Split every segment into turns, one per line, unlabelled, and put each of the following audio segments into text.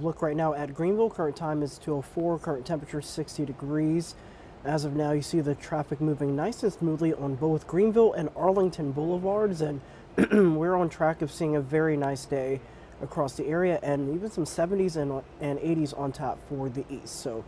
Look right now at Greenville. Current time is 2:04. Current temperature 60 degrees. As of now, you see the traffic moving nice and smoothly on both Greenville and Arlington Boulevards, and we're on track of seeing a very nice day across the area, and even some 70s and 80s on tap for the east. So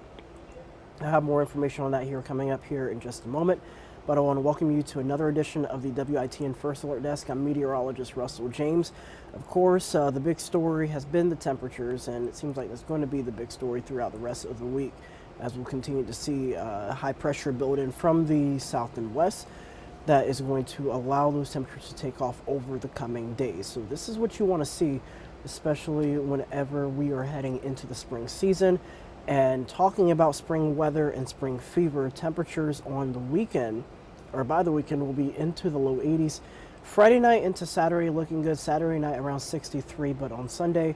I have more information on that here coming up here in just a moment. But I want to welcome you to another edition of the WITN First Alert Desk. I'm meteorologist Russell James. Of course, the big story has been the temperatures, and it seems like it's going to be the big story throughout the rest of the week as we'll continue to see high pressure build in from the south and west that is going to allow those temperatures to take off over the coming days. So this is what you want to see, especially whenever we are heading into the spring season. And talking about spring weather and spring fever, temperatures on the weekend, or by the weekend, will be into the low 80s. Friday night into Saturday looking good. Saturday night around 63, but on Sunday,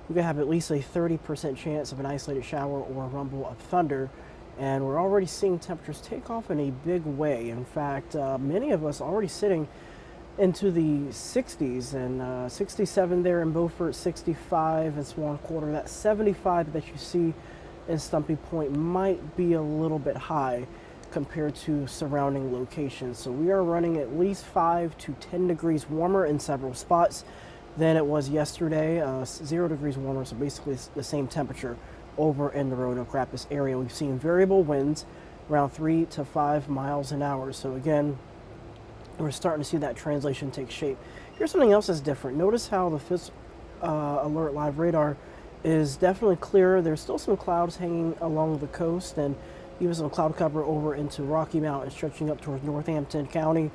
we could have at least a 30% chance of an isolated shower or a rumble of thunder. And we're already seeing temperatures take off in a big way. In fact, many of us already sitting into the 60s, and 67 there in Beaufort, 65 in Swan Quarter. That 75 that you see in Stumpy Point might be a little bit high compared to surrounding locations. So we are running at least 5 to 10 degrees warmer in several spots than it was yesterday. 0 degrees warmer, so basically it's the same temperature over in the Roanoke Rapids area. We've seen variable winds around 3 to 5 miles an hour. So again, we're starting to see that translation take shape. Here's something else that's different. Notice how the Fifth Alert Live radar is definitely clearer. There's still some clouds hanging along the coast, and even some cloud cover over into Rocky Mount, stretching up towards Northampton County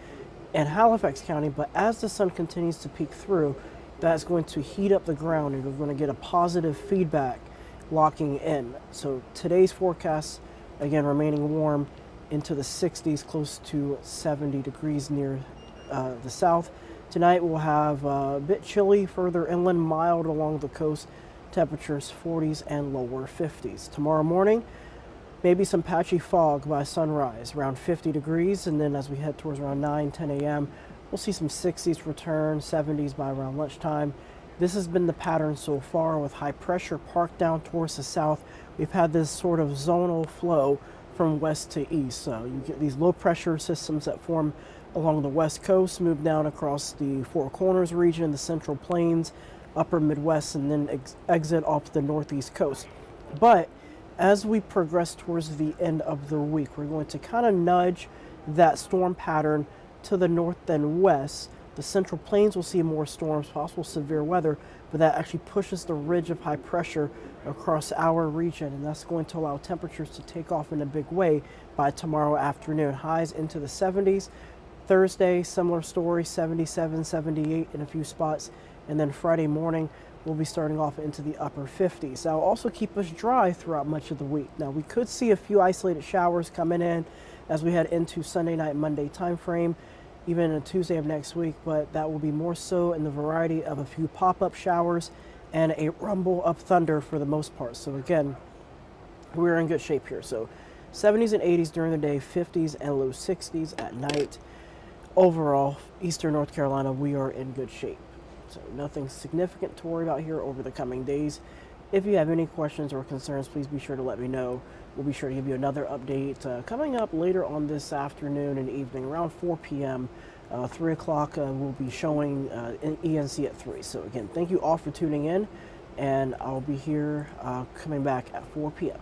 and Halifax County. But as the sun continues to peek through, that's going to heat up the ground, and we're going to get a positive feedback locking in. So today's forecast, again, remaining warm into the 60s, close to 70 degrees near the south. Tonight we'll have a bit chilly further inland, mild along the coast. Temperatures 40s and lower 50s. Tomorrow morning, maybe some patchy fog by sunrise, around 50 degrees, and then as we head towards around 10 a.m., we'll see some 60s return, 70s by around lunchtime. This has been the pattern so far with high pressure parked down towards the south. We've had this sort of zonal flow from west to east. So you get these low pressure systems that form along the west coast, move down across the Four Corners region, the Central Plains, upper Midwest, and then exit off the northeast coast. But as we progress towards the end of the week, we're going to kind of nudge that storm pattern to the north and west. The Central Plains will see more storms, possible severe weather, but that actually pushes the ridge of high pressure across our region, and that's going to allow temperatures to take off in a big way by tomorrow afternoon. Highs into the 70s. Thursday, similar story, 77, 78 in a few spots. And then Friday morning, we'll be starting off into the upper 50s. That will also keep us dry throughout much of the week. Now, we could see a few isolated showers coming in as we head into Sunday night, Monday time frame, even a Tuesday of next week, but that will be more so in the variety of a few pop-up showers and a rumble of thunder for the most part. So again, we're in good shape here. So 70s and 80s during the day, 50s and low 60s at night. Overall, Eastern North Carolina, we are in good shape. So nothing significant to worry about here over the coming days. If you have any questions or concerns, please be sure to let me know. We'll be sure to give you another update coming up later on this afternoon and evening around 4 p.m. 3 o'clock, we'll be showing ENC at 3. So again, thank you all for tuning in, and I'll be here coming back at 4 p.m.